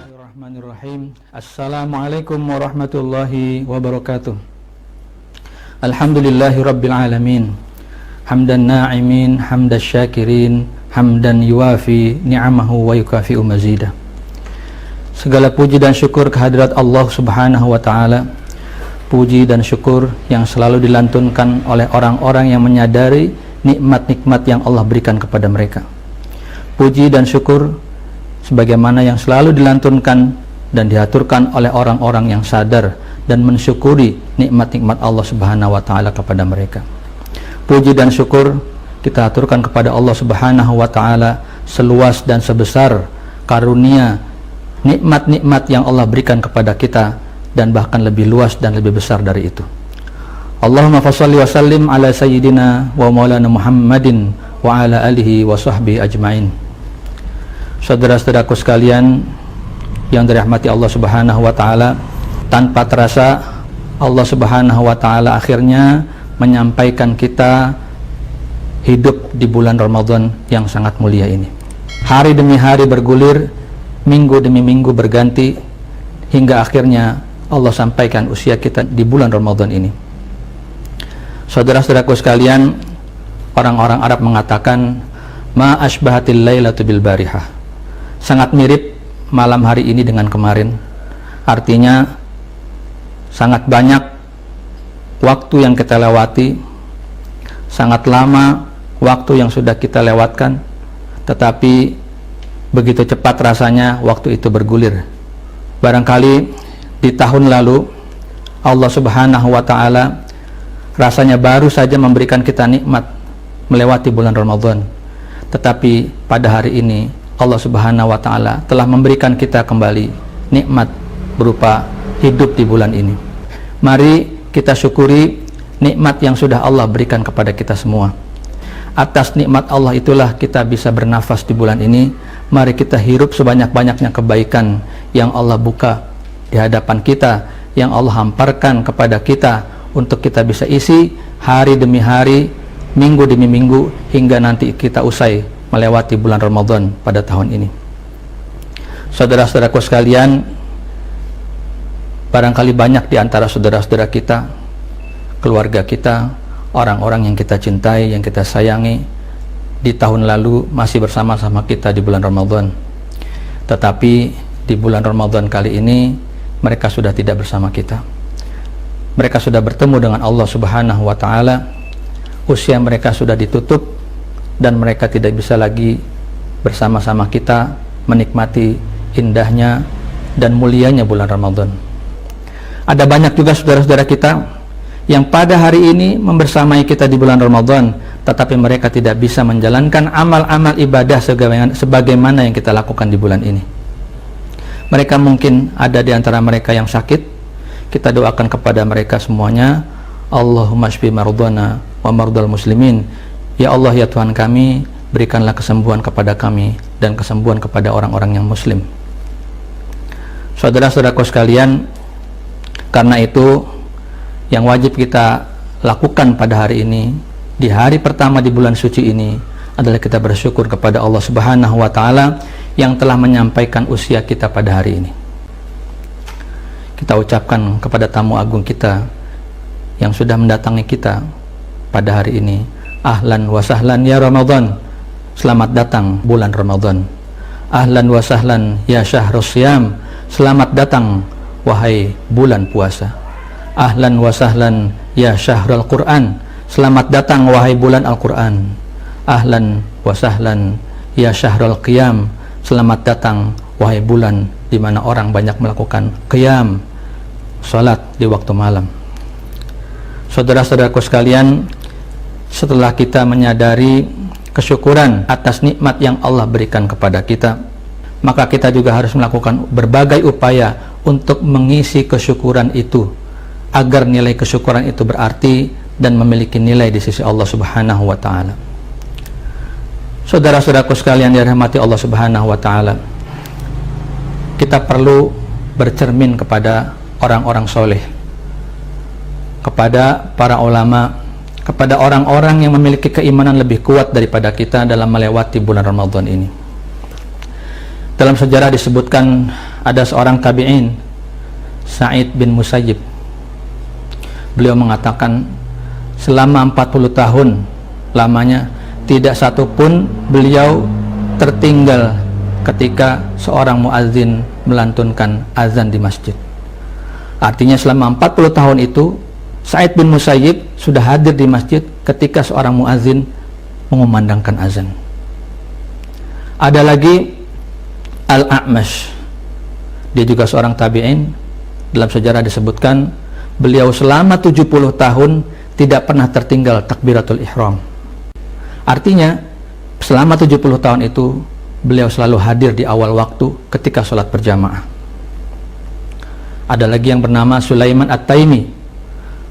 Bismillahirrahmanirrahim. Assalamualaikum warahmatullahi wabarakatuh. Alhamdulillahi rabbil alamin. Hamdan na'imin, hamdan syakirin, hamdan yuwafi ni'amahu wa yukafi'u mazidah. Segala puji dan syukur kehadirat Allah subhanahu wa ta'ala. Puji dan syukur yang selalu dilantunkan oleh orang-orang yang menyadari nikmat-nikmat yang Allah berikan kepada mereka. Puji dan syukur sebagaimana yang selalu dilantunkan dan diaturkan oleh orang-orang yang sadar dan mensyukuri nikmat-nikmat Allah subhanahu wa ta'ala kepada mereka. Puji dan syukur kita aturkan kepada Allah subhanahu wa ta'ala seluas dan sebesar karunia nikmat-nikmat yang Allah berikan kepada kita, dan bahkan lebih luas dan lebih besar dari itu. Allahumma fassalli wa sallim ala sayyidina wa maulana Muhammadin wa ala alihi wa sahbihi ajma'in. Saudara-saudaraku sekalian yang dirahmati Allah subhanahu wa ta'ala, tanpa terasa Allah subhanahu wa ta'ala akhirnya menyampaikan kita hidup di bulan Ramadan yang sangat mulia ini. Hari demi hari bergulir, minggu demi minggu berganti, hingga akhirnya Allah sampaikan usia kita di bulan Ramadan ini. Saudara-saudaraku sekalian, orang-orang Arab mengatakan ma asbahatil lailatu bil barihah, sangat mirip malam hari ini dengan kemarin. Artinya sangat banyak waktu yang kita lewati, sangat lama waktu yang sudah kita lewatkan, tetapi begitu cepat rasanya waktu itu bergulir. Barangkali di tahun lalu Allah subhanahu wa ta'ala rasanya baru saja memberikan kita nikmat melewati bulan Ramadan, tetapi pada hari ini Allah subhanahu wa ta'ala telah memberikan kita kembali nikmat berupa hidup di bulan ini. Mari kita syukuri nikmat yang sudah Allah berikan kepada kita semua. Atas nikmat Allah itulah kita bisa bernafas di bulan ini. Mari kita hirup sebanyak-banyaknya kebaikan yang Allah buka di hadapan kita, yang Allah hamparkan kepada kita untuk kita bisa isi hari demi hari, minggu demi minggu, hingga nanti kita usai melewati bulan Ramadan pada tahun ini. Saudara-saudaraku sekalian, barangkali banyak di antara saudara-saudara kita, keluarga kita, orang-orang yang kita cintai, yang kita sayangi, di tahun lalu masih bersama-sama kita di bulan Ramadan, tetapi di bulan Ramadan kali ini mereka sudah tidak bersama kita. Mereka sudah bertemu dengan Allah subhanahu wa ta'ala, usia mereka sudah ditutup, dan mereka tidak bisa lagi bersama-sama kita menikmati indahnya dan mulianya bulan Ramadan. Ada banyak juga saudara-saudara kita yang pada hari ini membersamai kita di bulan Ramadan, tetapi mereka tidak bisa menjalankan amal-amal ibadah sebagaimana yang kita lakukan di bulan ini. Mereka mungkin ada di antara mereka yang sakit. Kita doakan kepada mereka semuanya, Allahumma shfi mardana wa mardal muslimin. Ya Allah, ya Tuhan kami, berikanlah kesembuhan kepada kami dan kesembuhan kepada orang-orang yang muslim. Saudara-saudaraku sekalian, karena itu yang wajib kita lakukan pada hari ini, di hari pertama di bulan suci ini, adalah kita bersyukur kepada Allah subhanahu wa ta'ala yang telah menyampaikan usia kita pada hari ini. Kita ucapkan kepada tamu agung kita yang sudah mendatangi kita pada hari ini, ahlan wa sahlan ya Ramadan, selamat datang bulan Ramadan. Ahlan wa sahlan ya syahrus syam, selamat datang wahai bulan puasa. Ahlan wa sahlan ya syahrul Quran, selamat datang wahai bulan Al-Quran. Ahlan wa sahlan ya syahrul qiyam, selamat datang wahai bulan di mana orang banyak melakukan qiyam, salat di waktu malam. Saudara-saudaraku sekalian, setelah kita menyadari kesyukuran atas nikmat yang Allah berikan kepada kita, maka kita juga harus melakukan berbagai upaya untuk mengisi kesyukuran itu, agar nilai kesyukuran itu berarti dan memiliki nilai di sisi Allah subhanahu wa ta'ala. Saudara-saudaraku sekalian dirahmati Allah subhanahu wa ta'ala, kita perlu bercermin kepada orang-orang soleh, kepada para ulama, kepada orang-orang yang memiliki keimanan lebih kuat daripada kita dalam melewati bulan Ramadan ini. Dalam sejarah disebutkan ada seorang tabi'in, Sa'id bin Musayyib. Beliau mengatakan selama 40 tahun lamanya tidak satupun beliau tertinggal ketika seorang muazzin melantunkan azan di masjid. Artinya selama 40 tahun itu Sa'id bin Musayyib sudah hadir di masjid ketika seorang muazzin mengumandangkan azan. Ada lagi Al-A'mash, dia juga seorang tabi'in. Dalam sejarah disebutkan beliau selama 70 tahun tidak pernah tertinggal takbiratul ihram. Artinya selama 70 tahun itu beliau selalu hadir di awal waktu ketika sholat berjamaah. Ada lagi yang bernama Sulaiman At-Taimi.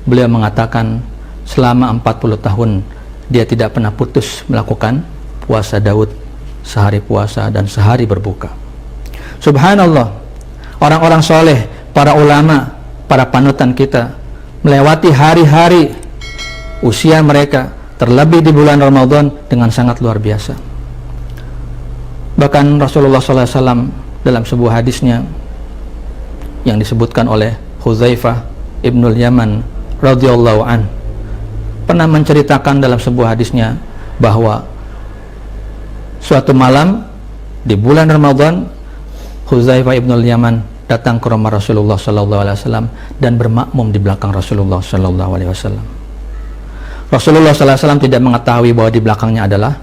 Beliau mengatakan selama 40 tahun dia tidak pernah putus melakukan puasa Daud, sehari puasa dan sehari berbuka. Subhanallah, orang-orang soleh, para ulama, para panutan kita melewati hari-hari usia mereka, terlebih di bulan Ramadan, dengan sangat luar biasa. Bahkan Rasulullah SAW dalam sebuah hadisnya yang disebutkan oleh Hudzaifah ibnul Yaman radhiyallahu an, pernah menceritakan dalam sebuah hadisnya bahwa suatu malam di bulan Ramadan, Hudzaifah ibnul Yaman datang ke rumah Rasulullah SAW dan bermakmum di belakang Rasulullah SAW. Rasulullah SAW tidak mengetahui bahwa di belakangnya adalah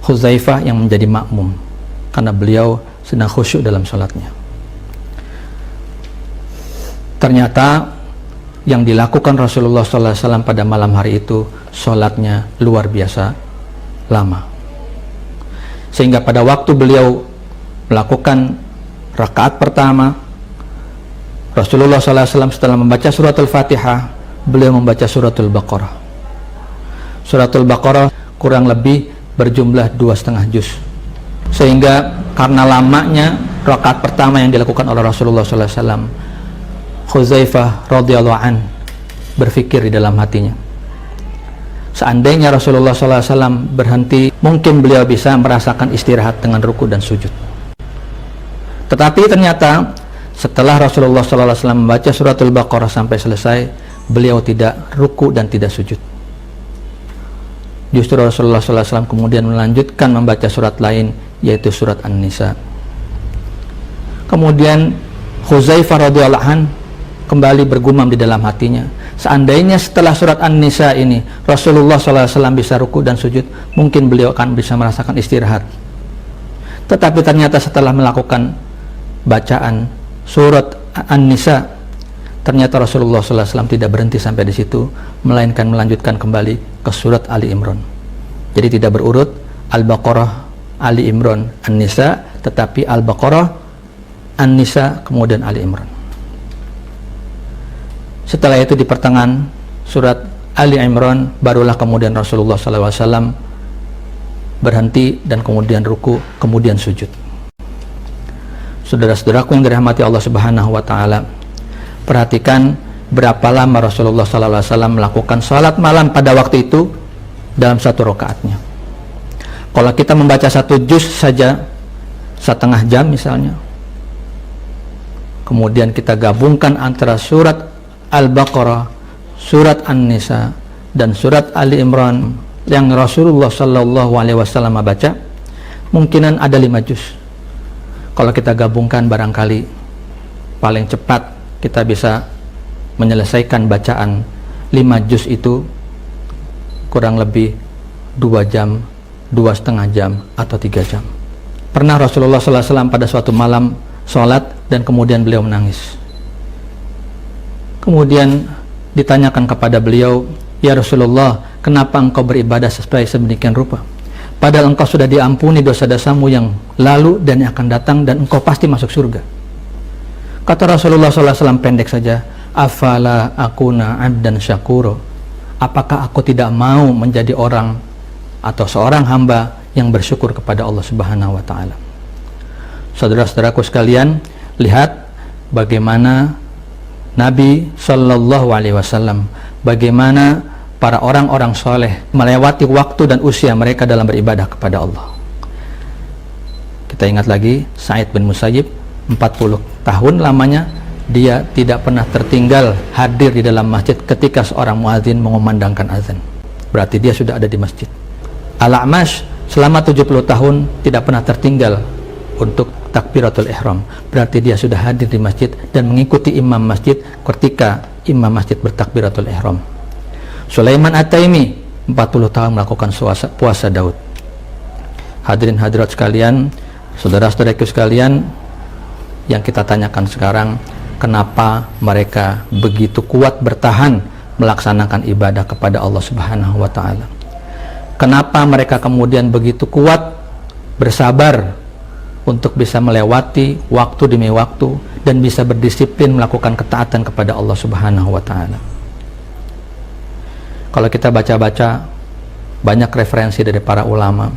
Hudzaifah yang menjadi makmum, karena beliau sedang khusyuk dalam salatnya. Ternyata yang dilakukan Rasulullah SAW pada malam hari itu salatnya luar biasa lama, sehingga pada waktu beliau melakukan rakaat pertama, Rasulullah SAW setelah membaca suratul Fatihah, beliau membaca suratul Baqarah. Suratul Baqarah kurang lebih berjumlah 2,5 juz, sehingga karena lamanya rakaat pertama yang dilakukan oleh Rasulullah SAW, Hudzaifah radhiyallahu an berpikir di dalam hatinya, seandainya Rasulullah SAW berhenti, mungkin beliau bisa merasakan istirahat dengan ruku dan sujud. Tetapi ternyata setelah Rasulullah SAW membaca suratul Baqarah sampai selesai, beliau tidak ruku dan tidak sujud. Justru Rasulullah SAW kemudian melanjutkan membaca surat lain, yaitu surat An-Nisa. Kemudian Hudzaifah radhiyallahu an kembali bergumam di dalam hatinya, seandainya setelah surat An-Nisa ini Rasulullah SAW bisa ruku dan sujud, mungkin beliau akan bisa merasakan istirahat. Tetapi ternyata setelah melakukan bacaan surat An-Nisa, ternyata Rasulullah SAW tidak berhenti sampai di situ, melainkan melanjutkan kembali ke surat Ali Imran. Jadi tidak berurut Al-Baqarah, Ali Imran, An-Nisa, tetapi Al-Baqarah, An-Nisa, kemudian Ali Imran. Setelah itu di pertengahan surat Ali Imran, barulah kemudian Rasulullah SAW berhenti dan kemudian ruku, kemudian sujud. Saudara-saudaraku yang dirahmati Allah Subhanahu wa Ta'ala, perhatikan berapa lama Rasulullah SAW melakukan salat malam pada waktu itu dalam satu rakaatnya. Kalau kita membaca satu juz saja 1/2 jam misalnya, kemudian kita gabungkan antara surat Al-Baqarah, surat An-Nisa, dan surat Ali Imran yang Rasulullah SAW baca, mungkinan ada 5 juz. Kalau kita gabungkan, barangkali paling cepat kita bisa menyelesaikan bacaan 5 juz itu kurang lebih 2 jam, 2,5 jam, atau 3 jam. Pernah Rasulullah SAW pada suatu malam sholat dan kemudian beliau menangis. Kemudian ditanyakan kepada beliau, "Ya Rasulullah, kenapa engkau beribadah sesuai sedemikian rupa? Padahal engkau sudah diampuni dosa-dosamu yang lalu dan yang akan datang, dan engkau pasti masuk surga." Kata Rasulullah SAW pendek saja, "Afala akuna abdan syakuro?" Apakah aku tidak mau menjadi orang atau seorang hamba yang bersyukur kepada Allah Subhanahu wa Ta'ala? Saudara-saudaraku sekalian, lihat bagaimana Nabi Shallallahu Alaihi Wasallam, bagaimana para orang-orang soleh melewati waktu dan usia mereka dalam beribadah kepada Allah. Kita Kita ingat lagi Sa'id bin Musayyib, 40 tahun lamanya dia tidak pernah tertinggal hadir di dalam masjid ketika seorang muadzin mengumandangkan azan. Berarti dia sudah ada di masjid. Al-A'mash selama 70 tahun tidak pernah tertinggal untuk takbiratul ihram. Berarti dia sudah hadir di masjid dan mengikuti imam masjid ketika imam masjid bertakbiratul ihram. Sulaiman At-Taimi 40 tahun melakukan puasa Daud. Hadirin hadirat sekalian, saudara-saudaraku sekalian, yang kita tanyakan sekarang, kenapa mereka begitu kuat bertahan melaksanakan ibadah kepada Allah Subhanahu wa taala? Kenapa mereka kemudian begitu kuat bersabar untuk bisa melewati waktu demi waktu dan bisa berdisiplin melakukan ketaatan kepada Allah Subhanahu wa taala? Kalau kita baca-baca banyak referensi dari para ulama,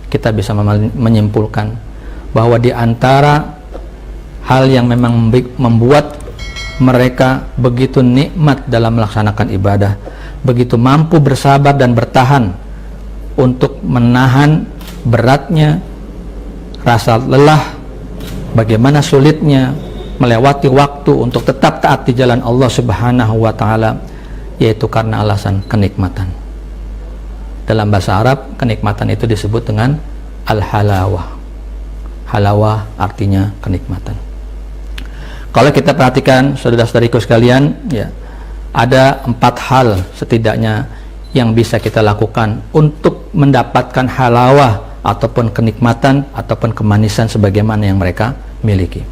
kita bisa menyimpulkan bahwa di antara hal yang memang membuat mereka begitu nikmat dalam melaksanakan ibadah, begitu mampu bersabar dan bertahan untuk menahan beratnya rasa lelah, bagaimana sulitnya melewati waktu untuk tetap taat di jalan Allah Subhanahu wa taala, yaitu karena alasan kenikmatan. Dalam bahasa Arab, kenikmatan itu disebut dengan al-halawah. Halawah artinya kenikmatan. Kalau kita perhatikan saudara-saudariku sekalian, ya, ada 4 hal setidaknya yang bisa kita lakukan untuk mendapatkan halawah ataupun kenikmatan ataupun kemanisan sebagaimana yang mereka miliki.